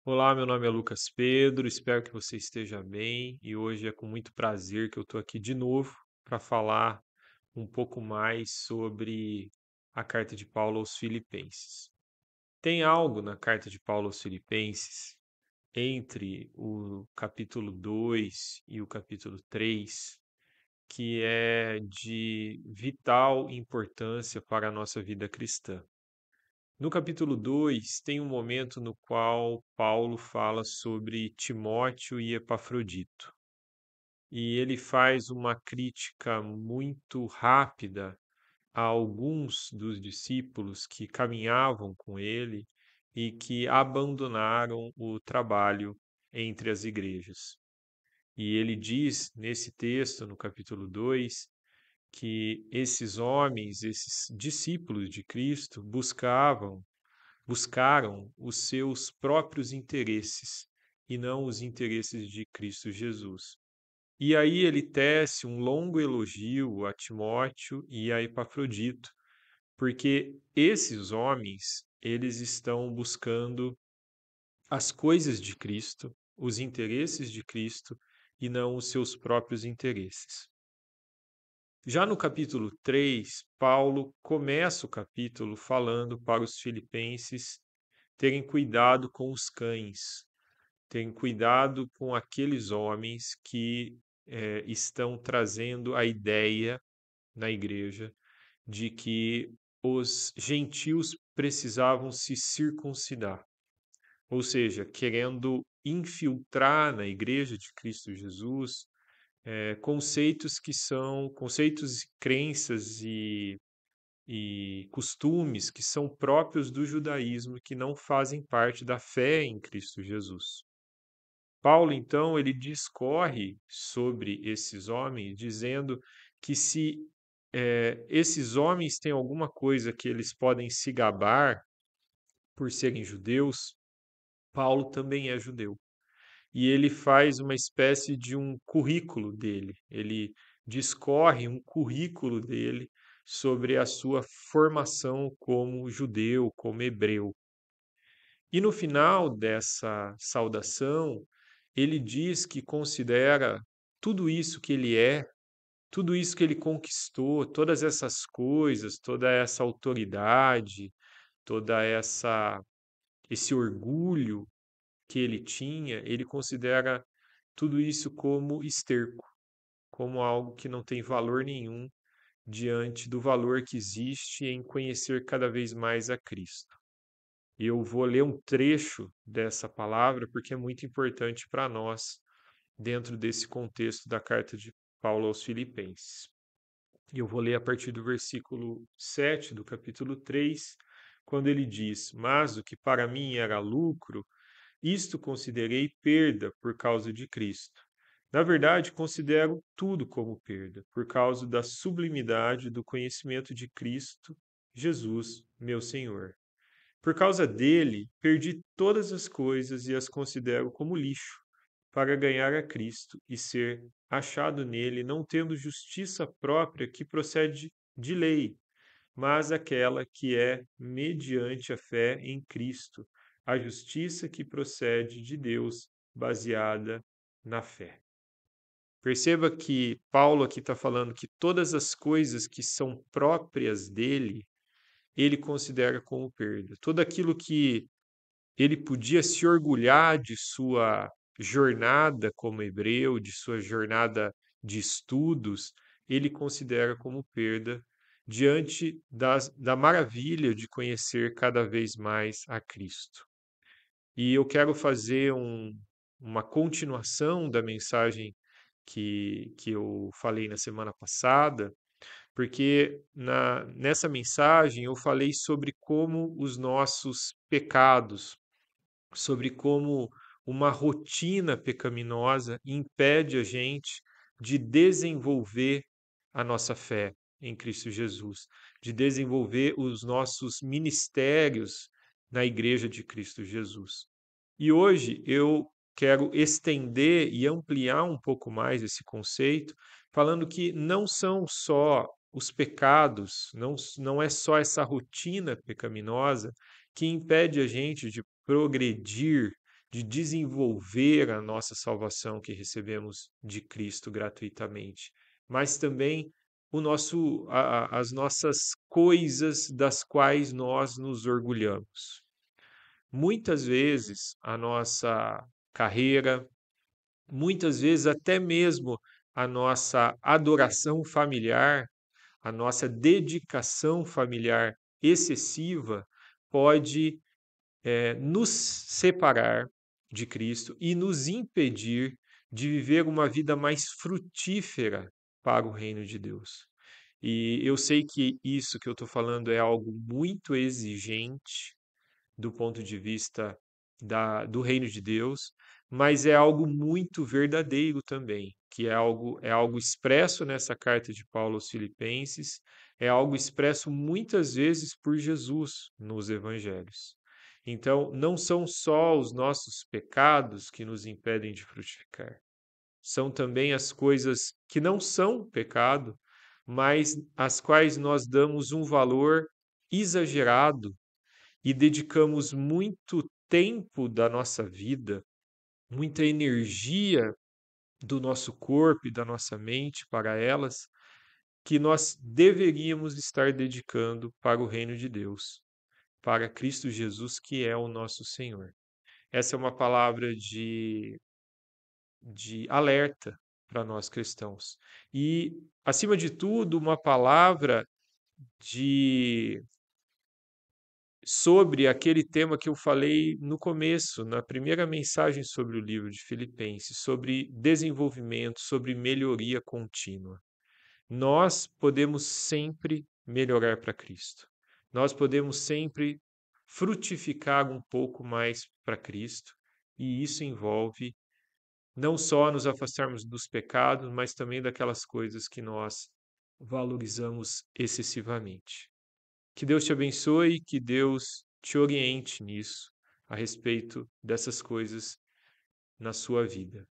Olá, meu nome é Lucas Pedro, espero que você esteja bem e hoje é com muito prazer que eu estou aqui de novo para falar um pouco mais sobre a carta de Paulo aos Filipenses. Tem algo na carta de Paulo aos Filipenses entre o capítulo 2 e o capítulo 3 que é de vital importância para a nossa vida cristã. No capítulo 2 tem um momento no qual Paulo fala sobre Timóteo e Epafrodito. E ele faz uma crítica muito rápida a alguns dos discípulos que caminhavam com ele e que abandonaram o trabalho entre as igrejas. E ele diz nesse texto, no capítulo 2, que esses homens, esses discípulos de Cristo, buscaram os seus próprios interesses e não os interesses de Cristo Jesus. E aí ele tece um longo elogio a Timóteo e a Epafrodito, porque esses homens, eles estão buscando as coisas de Cristo, os interesses de Cristo e não os seus próprios interesses. Já no capítulo 3, Paulo começa o capítulo falando para os filipenses terem cuidado com os cães, terem cuidado com aqueles homens que estão trazendo a ideia na igreja de que os gentios precisavam se circuncidar, ou seja, querendo infiltrar na igreja de Cristo Jesus conceitos que são conceitos, crenças e costumes que são próprios do judaísmo, que não fazem parte da fé em Cristo Jesus. Paulo, então, ele discorre sobre esses homens, dizendo que se esses homens têm alguma coisa que eles podem se gabar por serem judeus, Paulo também é judeu. E ele faz uma espécie de um currículo dele, ele discorre um currículo dele sobre a sua formação como judeu, como hebreu. E no final dessa saudação, ele diz que considera tudo isso que ele é, tudo isso que ele conquistou, todas essas coisas, toda essa autoridade, toda essa esse orgulho que ele tinha, ele considera tudo isso como esterco, como algo que não tem valor nenhum diante do valor que existe em conhecer cada vez mais a Cristo. E eu vou ler um trecho dessa palavra porque é muito importante para nós dentro desse contexto da carta de Paulo aos Filipenses. E eu vou ler a partir do versículo 7 do capítulo 3, quando ele diz: Mas o que para mim era lucro, isto considerei perda por causa de Cristo. Na verdade, considero tudo como perda, por causa da sublimidade do conhecimento de Cristo Jesus, meu Senhor. Por causa dele, perdi todas as coisas e as considero como lixo, para ganhar a Cristo e ser achado nele, não tendo justiça própria que procede de lei, mas aquela que é mediante a fé em Cristo, a justiça que procede de Deus, baseada na fé. Perceba que Paulo aqui está falando que todas as coisas que são próprias dele, ele considera como perda. Tudo aquilo que ele podia se orgulhar de sua jornada como hebreu, de sua jornada de estudos, ele considera como perda diante da maravilha de conhecer cada vez mais a Cristo. E eu quero fazer uma continuação da mensagem que eu falei na semana passada, porque nessa mensagem eu falei sobre como os nossos pecados, sobre como uma rotina pecaminosa impede a gente de desenvolver a nossa fé em Cristo Jesus, de desenvolver os nossos ministérios na Igreja de Cristo Jesus. E hoje eu quero estender e ampliar um pouco mais esse conceito, falando que não são só os pecados, não é só essa rotina pecaminosa que impede a gente de progredir, de desenvolver a nossa salvação que recebemos de Cristo gratuitamente, mas também as nossas coisas das quais nós nos orgulhamos. Muitas vezes a nossa carreira, muitas vezes até mesmo a nossa adoração familiar, a nossa dedicação familiar excessiva pode nos separar de Cristo e nos impedir de viver uma vida mais frutífera para o reino de Deus. E eu sei que isso que eu estou falando é algo muito exigente do ponto de vista do reino de Deus, mas é algo muito verdadeiro também, que é algo expresso nessa carta de Paulo aos Filipenses, é algo expresso muitas vezes por Jesus nos evangelhos. Então, não são só os nossos pecados que nos impedem de frutificar, são também as coisas que não são pecado, mas às quais nós damos um valor exagerado e dedicamos muito tempo da nossa vida, muita energia do nosso corpo e da nossa mente para elas, que nós deveríamos estar dedicando para o reino de Deus, para Cristo Jesus, que é o nosso Senhor. Essa é uma palavra de alerta para nós cristãos. E, acima de tudo, uma palavra de sobre aquele tema que eu falei no começo, na primeira mensagem sobre o livro de Filipenses, sobre desenvolvimento, sobre melhoria contínua. Nós podemos sempre melhorar para Cristo. Nós podemos sempre frutificar um pouco mais para Cristo, e isso envolve não só nos afastarmos dos pecados, mas também daquelas coisas que nós valorizamos excessivamente. Que Deus te abençoe, que Deus te oriente nisso, a respeito dessas coisas na sua vida.